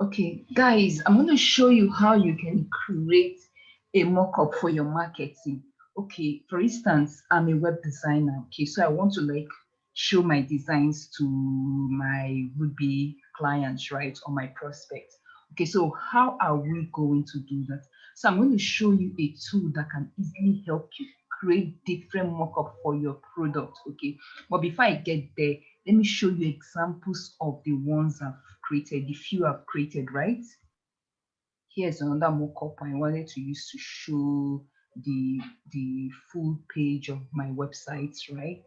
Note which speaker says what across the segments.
Speaker 1: Okay, guys, I'm going to show you how you can create a mock-up for your marketing. Okay, for instance, I'm a web designer. Okay, so I want to like show my designs to my would-be clients, right, or my prospects. Okay, so how are we going to do that? So I'm going to show you a tool that can easily help you create different mock-up for your product. Okay, but before I get there, let me show you examples of the ones I've created, the few I've created, right? Here's another mockup I wanted to use to show the full page of my website, right?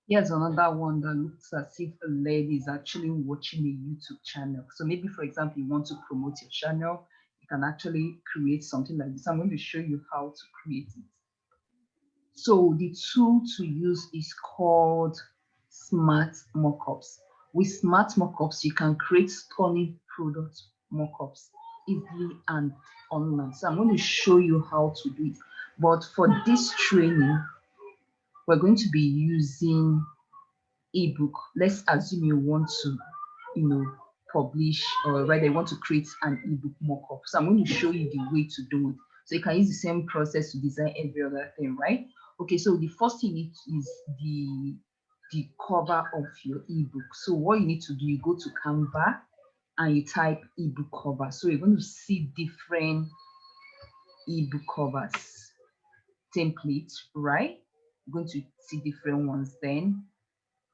Speaker 1: Here's another one that looks as if a lady is actually watching a YouTube channel. So maybe, for example, you want to promote your channel, you can actually create something like this. I'm going to show you how to create it. So the tool to use is called Smart Mockups. With Smart Mockups, you can create stunning product mockups easily and online. So I'm going to show you how to do it. But for this training, we're going to be using ebook. Let's assume you want to, you know, publish or rather you want to create an ebook mockup. So I'm going to show you the way to do it. So you can use the same process to design every other thing, right? Okay, so the first thing is the cover of your ebook. So what you need to do, you go to Canva and you type ebook cover. So you're going to see different ebook covers templates, right? You're going to see different ones. Then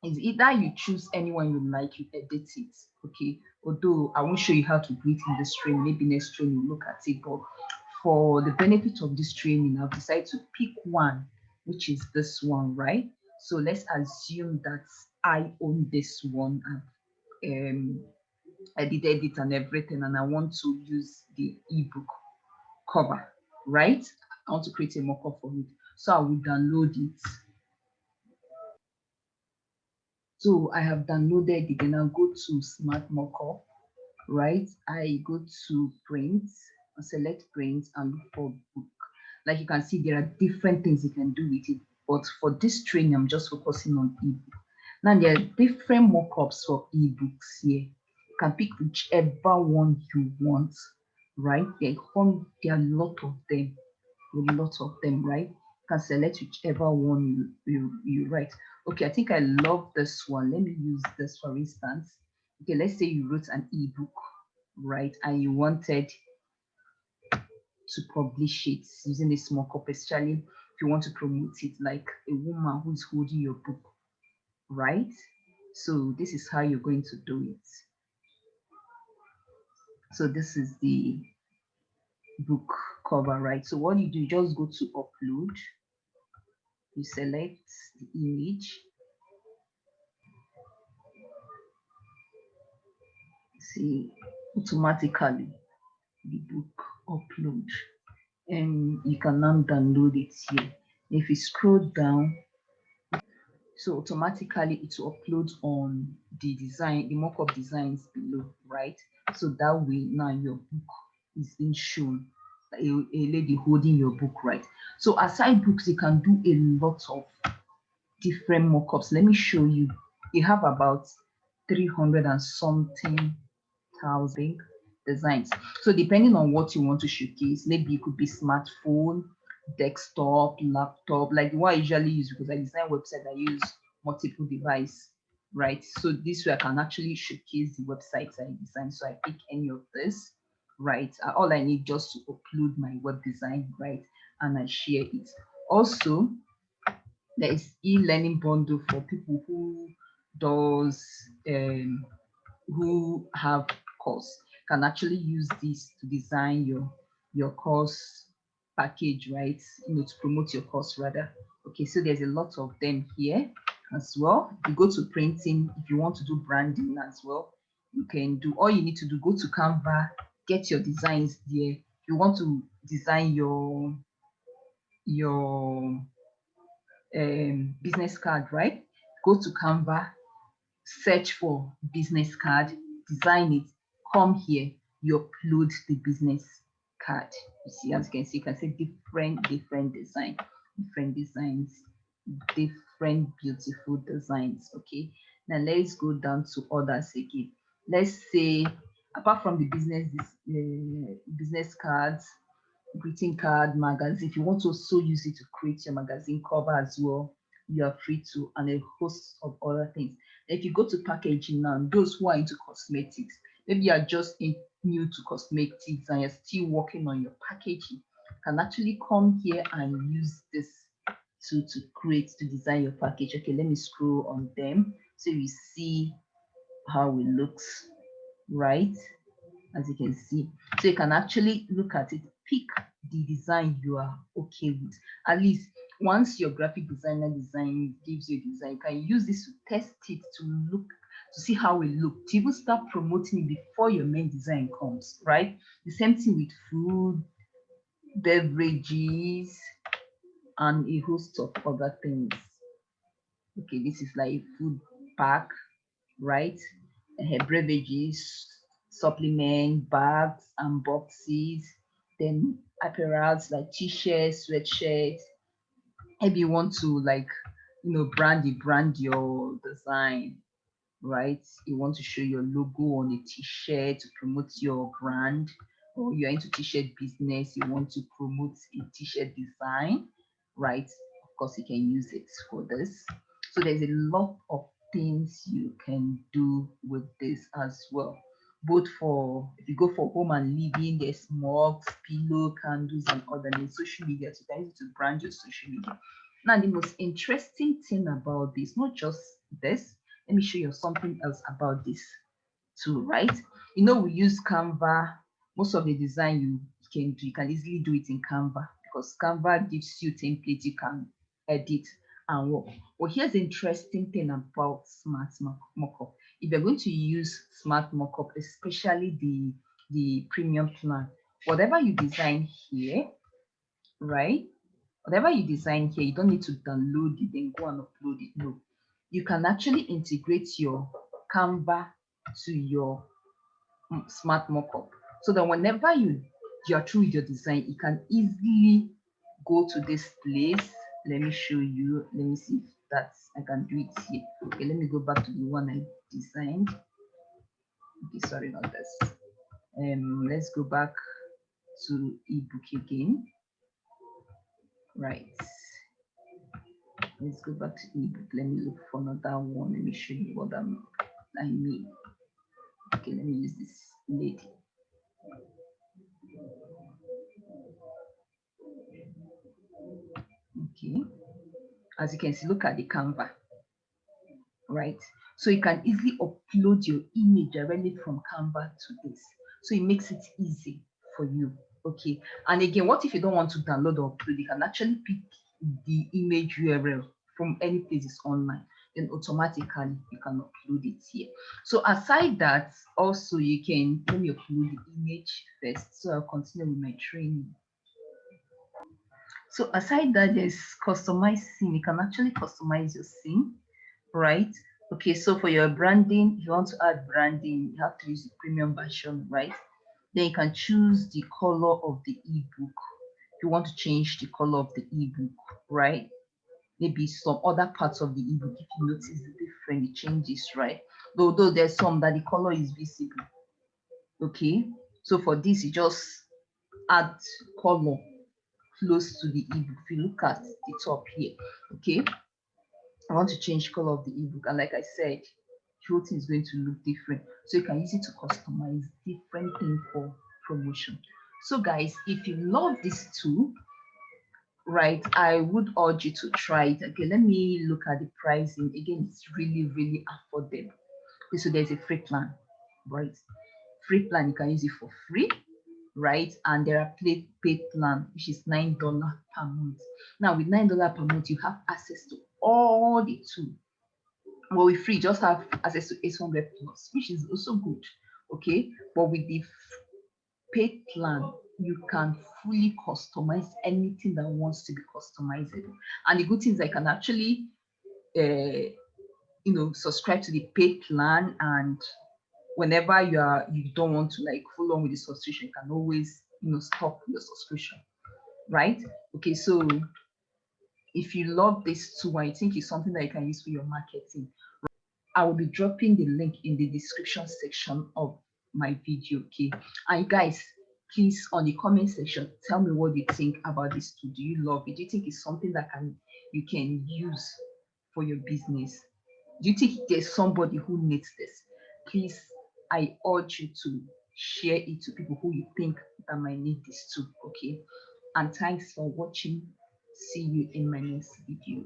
Speaker 1: it's either you choose anyone you like, you edit it. Okay, although I won't show you how to do it in this training, maybe next training we'll look at it, but for the benefit of this training, I've decided to pick one, which is this one, right? So let's assume that I own this one. um edited it and everything, and I want to use the ebook cover, right? I want to create a mock-up for it, so I will download it. So I have downloaded it, and I'll go to Smart Mockup, right? I go to print, select print, and look for book. Like you can see, there are different things you can do with it. But for this training, I'm just focusing on ebook. Now there are different mockups for ebooks here. You can pick whichever one you want, right? There are a lot of them, right? You can select whichever one you write. Okay, I think I love this one. Let me use this for instance. Okay, let's say you wrote an ebook, right? And you wanted to publish it using a small copy, especially if you want to promote it like a woman who's holding your book, right? So this is how you're going to do it. So this is the book cover, right? So what you do, you just go to upload, you select the image, see automatically the book upload, and you can now download it here. If you scroll down, so automatically it will upload on the design, the mock-up designs below, right? So that way now your book is being shown, a lady holding your book, right? So aside books, you can do a lot of different mock-ups. Let me show you. You have about 300 and something thousand designs. So depending on what you want to showcase, maybe it could be smartphone, desktop, laptop, like what I usually use because I design website, I use multiple device, right? So this way I can actually showcase the websites I design. So I pick any of this, right? All I need just to upload my web design, right? And I share it. Also, there is e-learning bundle for people who does who have course, can actually use this to design your course package, right? To promote your course rather. Okay, so there's a lot of them here as well. If you go to printing, if you want to do branding as well, you can do. All you need to do, go to Canva, get your designs there. If you want to design your business card, right? Go to Canva, search for business card, design it, come here, you upload the business card. You see, as you can see different designs, different beautiful designs. Okay, now let's go down to others again. let's say, apart from the business cards, greeting card, magazine, if you want to also use it to create your magazine cover as well, you are free to, and a host of other things. If you go to packaging now, those who are into cosmetics, maybe you are just new to cosmetics and you're still working on your packaging, can actually come here and use this to design your package. Okay, let me scroll on them so you see how it looks, right? As you can see, so you can actually look at it, pick the design you are okay with. At least once your graphic designer design gives you a design, you can use this to test it, to see how it looks, to even start promoting it before your main design comes, right? The same thing with food, beverages, and a host of other things. Okay, this is like food pack, right? Beverages, supplement, bags and boxes, then apparels like t-shirts, sweatshirts. Maybe you want to like, brand your design, right? You want to show your logo on a t-shirt to promote your brand, or you're into t-shirt business, you want to promote a t-shirt design, right? Of course, you can use it for this. So there's a lot of things you can do with this as well. Both for, if you go for home and living, there's mugs, pillow, candles, and other things. Social media, so you can use it to brand your social media. Now, the most interesting thing about this, not just this, let me show you something else about this too, right? We use Canva. Most of the design you can easily do it in Canva, because Canva gives you templates you can edit and work. But here's the interesting thing about Smart Mockup. If you're going to use Smart Mockup, especially the premium plan, whatever you design here, right? Whatever you design here, you don't need to download it and go and upload it. No, you can actually integrate your Canva to your Smart Mockup, so that whenever you're through with your design, you can easily go to this place. Let me show you. Let me see if I can do it here. Okay, let me go back to the one I designed. Okay, sorry, not this. Let's go back to ebook again. Right. Let's go back to ebook. Let me look for another one. Let me show you what I mean. Okay, let me use this lady. Okay, as you can see, look at the Canva, right? So you can easily upload your image directly from Canva to this. So it makes it easy for you. Okay, and again, what if you don't want to download or upload? You can actually pick the image URL from any places online, then automatically you can upload it here. So aside that, also you can, let me upload the image first, so I'll continue with my training. So aside that, there's customized scene. You can actually customize your scene, right? Okay, so for your branding, if you want to add branding, you have to use the premium version, right? Then you can choose the color of the ebook. If you want to change the color of the ebook, right? Maybe some other parts of the ebook, if you notice the different changes, right? Though there's some that the color is visible. Okay, so for this, you just add color close to the ebook. If you look at the top here, okay, I want to change color of the ebook, and like I said, the whole thing is going to look different, so you can use it to customize different things for promotion. So guys, if you love this tool, right, I would urge you to try it. Okay, let me look at the pricing again. It's really affordable. Okay, so there's a free plan, right? Free plan, you can use it for free, right? And there are paid plan, which is $9 per month. Now with $9 per month, you have access to all the tools. Well, with free, just have access to 800 plus, which is also good. Okay, but with the paid plan, you can fully customize anything that wants to be customizable. And the good thing is I can actually subscribe to the paid plan, and whenever you don't want to like follow on with the subscription, you can always stop your subscription, right? Okay, so if you love this tool and you think it's something that you can use for your marketing, I will be dropping the link in the description section of my video. Okay, and guys, please, on the comment section, tell me what you think about this tool. Do you love it? Do you think it's something that you can use for your business? Do you think there's somebody who needs this? Please, I urge you to share it to people who you think that might need this too. Okay, and thanks for watching. See you in my next video.